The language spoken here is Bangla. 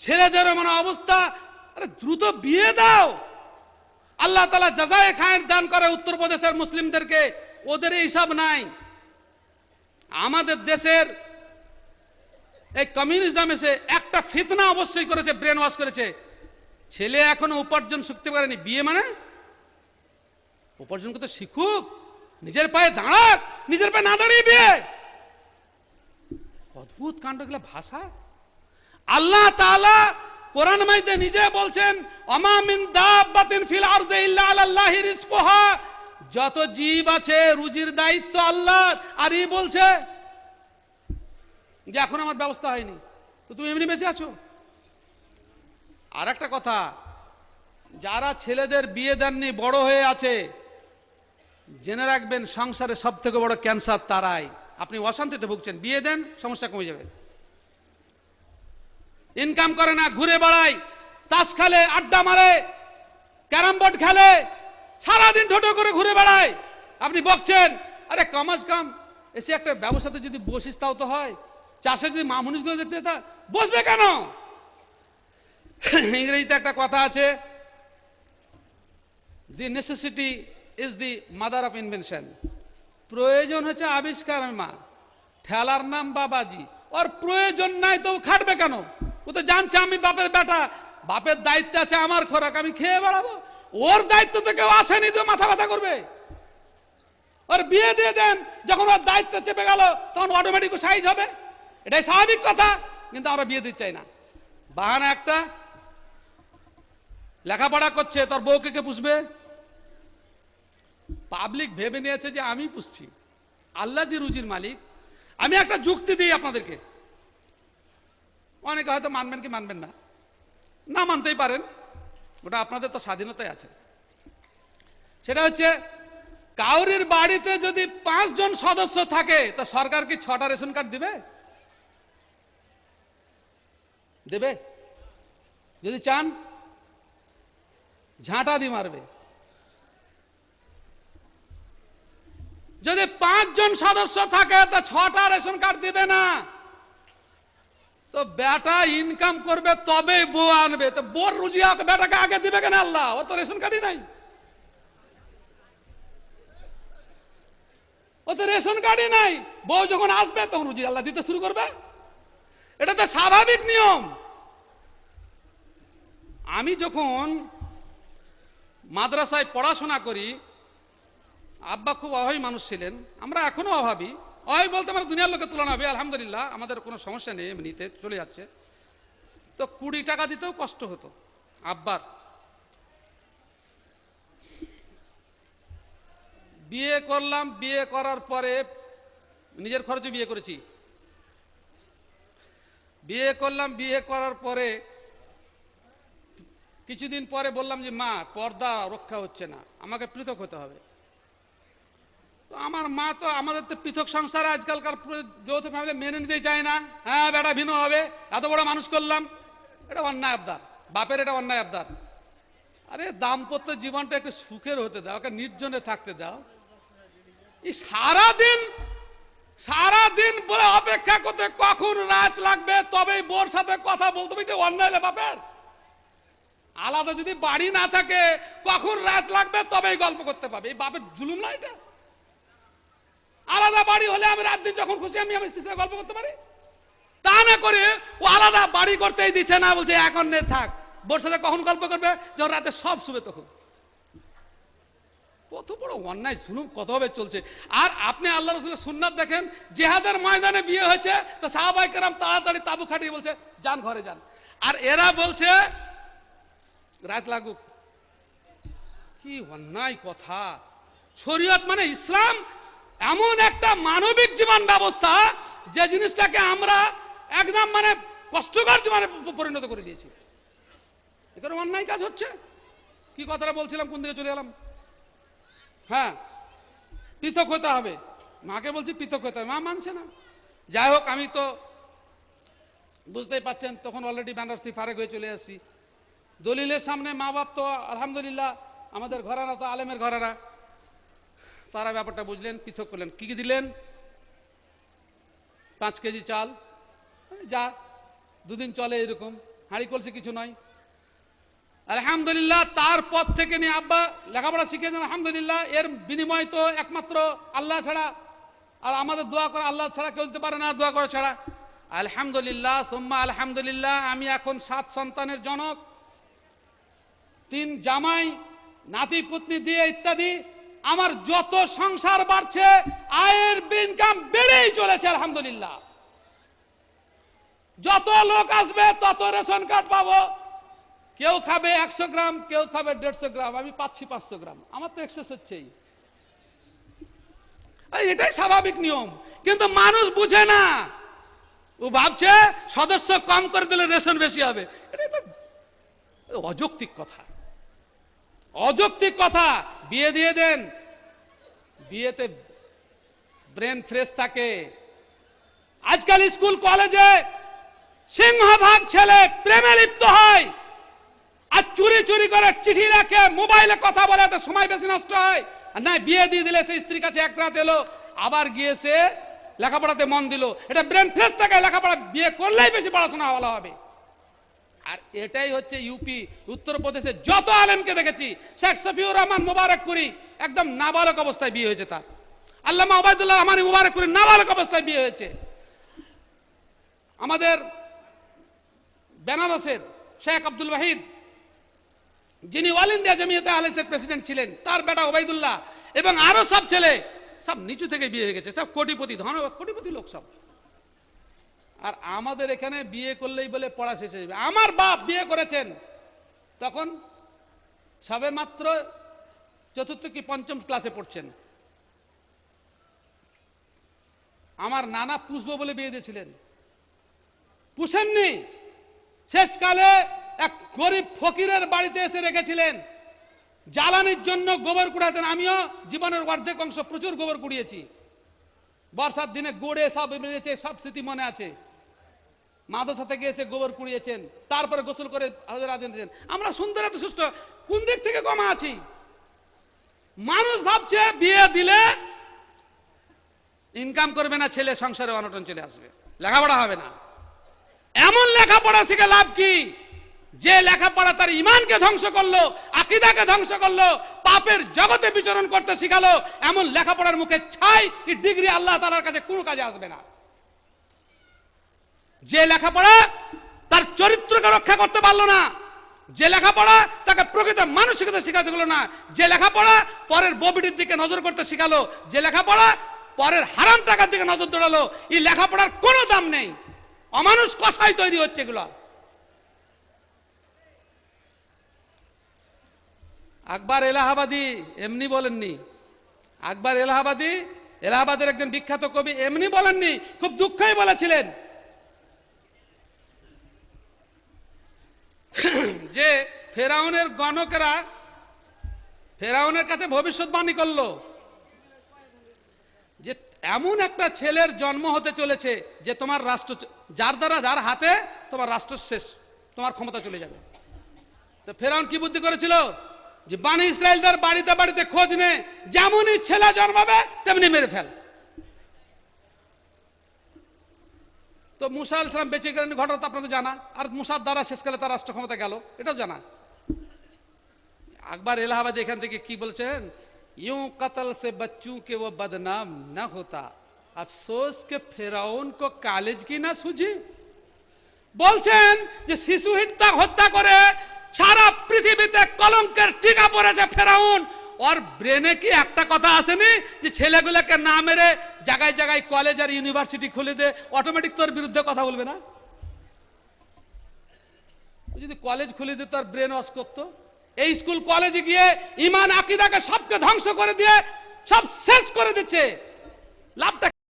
ছেলেদের মানে অবস্থা, আরে দ্রুত বিয়ে দাও। আল্লাহ তাআলা জাযায়ে খায়ের দান করে উত্তরপ্রদেশের মুসলিমদেরকে, ওদের হিসাব নাই। আমাদের দেশের এই কমিউনিজম এসে একটা ফিতনা অবশ্যই করেছে, ব্রেন ওয়াশ করেছে। ছেলে এখনো উপার্জন শিখতে পারেনি, বিয়ে মানে উপার্জন করতে শিখুক, নিজের পায়ে দাঁড়াক, নিজের পায়ে না দাঁড়িয়ে বিয়ে। অদ্ভুত কাণ্ডগুলো ভাষা। আল্লাহ তাআলা কোরআন মাইতে নিজে বলছেন, ওমা মিন দাব্বাতিন ফিল আরদি ইল্লা আলাল্লাহি রিজকুহা, যত জীব আছে রুজির দায়িত্ব আল্লাহর। আর এই বলছে যে এখন আমার ব্যবস্থা হয়নি, তো তুমি এমনি বেঁচে আছো। আর একটা কথা, যারা ছেলেদের বিয়ে দেননি, বড় হয়ে আছে, জেনে রাখবেন সংসারে সব থেকে বড় ক্যান্সার তারাই। আপনি অশান্তিতে ভুগছেন, বিয়ে দেন, সমস্যা কমে যাবে। ইনকাম করে না, ঘুরে বেড়ায়, তাস খেলে, আড্ডা মারে, ক্যারাম বোর্ড খেলে, সারাদিন ঠোঁটো করে ঘুরে বেড়ায়। আপনি বকছেন, আরে কমাজ কাম এসে একটা ব্যবসাতে যদি বসিস তাও তো হয়। চাষে যদি মামুনিসগুলো দেখতে তা বসবে কেন? ইংরেজিতে একটা কথা আছে, the necessity is the mother of invention. প্রয়োজন হচ্ছে আবিষ্কারের মা। ঠেলার নাম বাবাজি। ওর প্রয়োজন নাই তো খাটবে কেন? ও তো জানছে আমি বাপের বেটা, বাপের দায়িত্ব আছে আমার খোরাক, আমি খেয়ে বেড়াবো। ওর দায়িত্ব তো কেউ আসেনি, তো মাথা ব্যথা করবে। ওর বিয়ে দিয়ে দেন, যখন ওর দায়িত্ব চেপে গেল তখন অটোমেটিক সাইজ হবে, এটাই স্বাভাবিক কথা। কিন্তু আমরা বিয়ে দিতে চাই না। বাহানা একটা, লেখাপড়া করছে, তোর বউকে কে পুষবে? পাবলিক ভেবে নিয়েছে যে আমি পুষছি, আল্লাহ যে রুজির মালিক। আমি একটা যুক্তি দিই আপনাদেরকে, অনেকে হয়তো মানবেন কি মানবেন না, না মানতেই পারেন, ওটা আপনাদের তো স্বাধীনতায় আছে। সেটা হচ্ছে, কাউরির বাড়িতে যদি 5 জন সদস্য থাকে, তো সরকার কি 6টা রেশন কার্ড দিবে? দেবে? যদি চান ঝাঁটা দিয়ে মারবে। যদি 5 জন সদস্য থাকে তো 6টা রেশন কার্ড দিবে না। তো বেটা ইনকাম করবে তবে বউ আনবে, তো বোর রুজি বেটাকে আগে দিবে কেন আল্লাহ? ও তো রেশন কার্ডই নাই, ও তো রেশন কার্ডই নাই। বউ যখন আসবে তখন রুজি আল্লাহ দিতে শুরু করবে, এটা তো স্বাভাবিক নিয়ম। আমি যখন মাদ্রাসায় পড়াশোনা করি, আব্বা খুব অভাবী মানুষ ছিলেন, আমরা এখনো অভাবী। অভাবী বলতে আমরা দুনিয়ার লোকের তুলনা হবে, আলহামদুলিল্লাহ আমাদের কোনো সমস্যা নেই, এমনিতে চলে যাচ্ছে। তো 20 টাকা দিতেও কষ্ট হতো আব্বার। বিয়ে করলাম, বিয়ে করার পরে নিজের খরচে বিয়ে করেছি। বিয়ে করলাম, বিয়ে করার পরে কিছুদিন পরে বললাম যে মা, পর্দা রক্ষা হচ্ছে না, আমাকে পৃথক হতে হবে। তো আমার মা তো, আমাদের তো পৃথক সংসার আজকালকার যৌথ ফ্যামিলি মেনে নিতে চায় না। হ্যাঁ বেটা ভিন্ন হবে, এত বড় মানুষ করলাম, এটা অন্যায় আবদার, বাপের এটা অন্যায় আবদার। আরে দাম্পত্য জীবনটা একটু সুখের হতে দাও, ওকে নির্জনে থাকতে দাও। এই সারাদিন বলে অপেক্ষা করতে কখন রাত লাগবে তবেই বোর সাথে কথা বলতে হবে, এটা অন্যায় না বাপের? আলাদা যদি বাড়ি না থাকে, কখন রাত লাগবে তবেই গল্প করতে পাবে, এই বাপের জুলুম না এটা? আলাদা বাড়ি হলে আমি রাত দিন যখন খুশি আমি আমার স্ত্রীর সাথে গল্প করতে পারি। তা না করে ও আলাদা বাড়ি করতেই দিচ্ছে না, বলছে এখন নে থাক। বোর সাথে কখন গল্প করবে? যখন রাতে সব শুবে তখন। কত বড় অন্যায় জুলুম কতভাবে চলছে। আর আপনি আল্লাহ রাসূলের সুন্নাত দেখেন, জিহাদের ময়দানে বিয়ে হয়েছে তো সাহাবায়ে কেরাম তাড়াতাড়ি তাবু খাটিয়ে বলছে যান ঘরে যান, আর এরা বলছে রাত লাগুক। কি অন্যায় কথা! শরীয়ত মানে ইসলাম এমন একটা মানবিক জীবন ব্যবস্থা, যে জিনিসটাকে আমরা একদম মানে কষ্টকর জীবনে পরিণত করে দিয়েছি। এখানে অন্যায় কাজ হচ্ছে। কি কথাটা বলছিলাম, কোন দিকে চলে গেলাম? হ্যাঁ, পৃথক হতে হবে। মাকে বলছি পৃথক হতে হবে, মা মানছে না। যাই হোক, আমি তো বুঝতেই পারছেন তখন অলরেডি বেনারসি ফারেক হয়ে চলে আসছি। দলিলের সামনে মা বাপ তো আলহামদুলিল্লাহ আমাদের ঘরানা তো আলেমের ঘরানা, তারা ব্যাপারটা বুঝলেন, পৃথক করলেন। কি কি দিলেন? 5 কেজি চাল, যা 2 দিন চলে এরকম। হাঁড়ি কলসি কিছু নয়। আলহামদুলিল্লাহ, তারপর থেকে নিয়ে আব্বা লেখাপড়া শিখেছেন আলহামদুলিল্লাহ। এর বিনিময় তো একমাত্র আল্লাহ ছাড়া, আর আমাদের দোয়া করা আল্লাহ ছাড়া কেউ দিতে পারে না, দোয়া করা ছাড়া। আলহামদুলিল্লাহ সুম্মা আলহামদুলিল্লাহ, আমি এখন 7 সন্তানের জনক, 3 জামাই, নাতি পুতনি দিয়ে ইত্যাদি। আমার যত সংসার বাড়ছে, আয়ের ইনকাম বেড়েই চলেছে আলহামদুলিল্লাহ। যত লোক আসবে তত রেশন কার্ড পাবো। কেউ খাবে 100 গ্রাম, কেউ খাবে 150 গ্রাম, আমি পাচ্ছি 500 গ্রাম। আমার তো এক্সেস হচ্ছেই, এটাই স্বাভাবিক নিয়ম। কিন্তু মানুষ বুঝে না, ও ভাবছে সদস্য কম করে দিলে রেশন বেশি হবে। এটা তো অযৌক্তিক কথা, অযৌক্তিক কথা। বিয়ে দিয়ে দেন, বিয়েতে ব্রেন ফ্রেশ থাকে। আজকাল স্কুল কলেজে সিংহভাগ ছেলে প্রেমে লিপ্ত হয়, আর চুরি চুরি করে চিঠি রাখে, মোবাইলে কথা বলে, তো সময় বেশি নষ্ট হয়। আর না, বিয়ে দিয়ে দিলে সেই স্ত্রীর কাছে এক রাত এলো, আবার গিয়ে সে লেখাপড়াতে মন দিল। এটা ব্রেন ফ্রেশ থাকে, লেখাপড়া বিয়ে করলেই বেশি পড়াশোনা ভালো হবে। আর এটাই হচ্ছে ইউপি, উত্তরপ্রদেশে যত আলেমকে দেখেছি, শেখ শফিউর রহমান মুবারকপুরি একদম নাবালক অবস্থায় বিয়ে হয়েছে তার। আল্লামা ওবায়দুল্লাহ রহমানী মুবারকপুরি নাবালক অবস্থায় বিয়ে হয়েছে। আমাদের বেনারসের শেখ আব্দুল ওয়াহিদ, যিনি অল ইন্ডিয়া জমিয়তে আহলের প্রেসিডেন্ট ছিলেন, তার বেটা ওবায়দুল্লাহ, এবং আরো সব ছেলে সব নিচু থেকে বিয়ে হয়ে গেছে, সব কোটিপতি, কোটিপতি লোক সব। আর আমাদের এখানে বিয়ে করলেই বলে পড়া শেষ হয়ে যাবে। আমার বাপ বিয়ে করেছেন তখন সবে মাত্র 4th কি 5ম ক্লাসে পড়ছেন। আমার নানা পুষবো বলে বিয়ে দিয়েছিলেন, পুষেননি। শেষকালে এক গরিব ফকিরের বাড়িতে এসে রেখেছিলেন, জ্বালানির জন্য গোবর কুড়াতেন। আমিও জীবনের অর্ধেক অংশ প্রচুর গোবর কুড়িয়েছি। বর্ষার দিনে গড়ে সব বেরিয়েছে, সব স্মৃতি মনে আছে। মাদ্রাসা থেকে এসে গোবর কুড়িয়েছেন, তারপরে গোসল করে হযরত আজান দিয়েছেন। আমরা সুন্দর এত সুস্থ, কোন দিক থেকে কমা আছি? মানুষ ভাবছে বিয়ে দিলে ইনকাম করবে না ছেলে, সংসারে অনটন চলে আসবে, লেখাপড়া হবে না। এমন লেখাপড়া শিখে লাভ কি, যে লেখাপড়া তার ইমানকে ধ্বংস করলো, আকীদাকে ধ্বংস করলো, পাপের জগতে বিচরণ করতে শিখালো। এমন লেখাপড়ার মুখে ছাই কি ডিগ্রি আল্লাহ তাআলার কাছে কোনো কাজে আসবে না। যে লেখাপড়া তার চরিত্রকে রক্ষা করতে পারলো না, যে লেখাপড়া তাকে প্রকৃত মানসিকতা শিখাতে হলো না, যে লেখাপড়া পরের ববিটির দিকে নজর করতে শিখালো, যে লেখাপড়া পরের হারাম টাকার দিকে নজর দৌড়ালো, এই লেখাপড়ার কোনো দাম নেই। অমানুষ কষাই তৈরি হচ্ছে এগুলো। আকবর এলাহাবাদী এমনি বলেননি, আকবর এলাহাবাদী, এলাহাবাদের একজন বিখ্যাত কবি, এমনি বলেননি, খুব দুঃখই বলেছিলেন যে ফেরাউনের গণকেরা ফেরাউনের কাছে ভবিষ্যৎবাণী করলো যে এমন একটা ছেলের জন্ম হতে চলেছে যে তোমার রাষ্ট্র, যার হাতে তোমার রাষ্ট্র শেষ, তোমার ক্ষমতা চলে যাবে। তো ফেরাউন কি বুদ্ধি করেছিল যে বানি ইসরায়েলদের বাড়িতে বাড়িতে খোঁজ নে, যেমনই ছেলে জন্মাবে তেমনি মেরে ফেল। তো মুসা আলাইহিস সালাম বেঁচে গেলেন, ঘটনা তো আপনাদের জানা। আর মুসার দ্বারা শেষকালে তার রাষ্ট্র ক্ষমতা গেল, এটাও জানা। আকবর এলাহাবাদী এখান থেকে কি বলছেন, यूं कत्ल से बच्चों के वो बदनाम न होता, अफसोस के ফেরাউন को कॉलेज की ना सूझी। বলছেন যে শিশু হত্যা করে সারা পৃথিবীতে কলঙ্কের টিকা পড়েছে ফেরাউন। ওর ব্রেনে কি একটা কথা আসেনি যে ছেলেগুলোকে না মেরে জায়গায় জায়গায় কলেজ আর ইউনিভার্সিটি খুলে দে, অটোমেটিক তোর বিরুদ্ধে কথা বলবে না? যদি কলেজ খুলে দিত আর ব্রেন ওয়াশ করতো। এই স্কুল কলেজে গিয়ে ইমান আকীদাকে সবকে ধ্বংস করে দিয়ে সব শেষ করে দিচ্ছে, লাভটা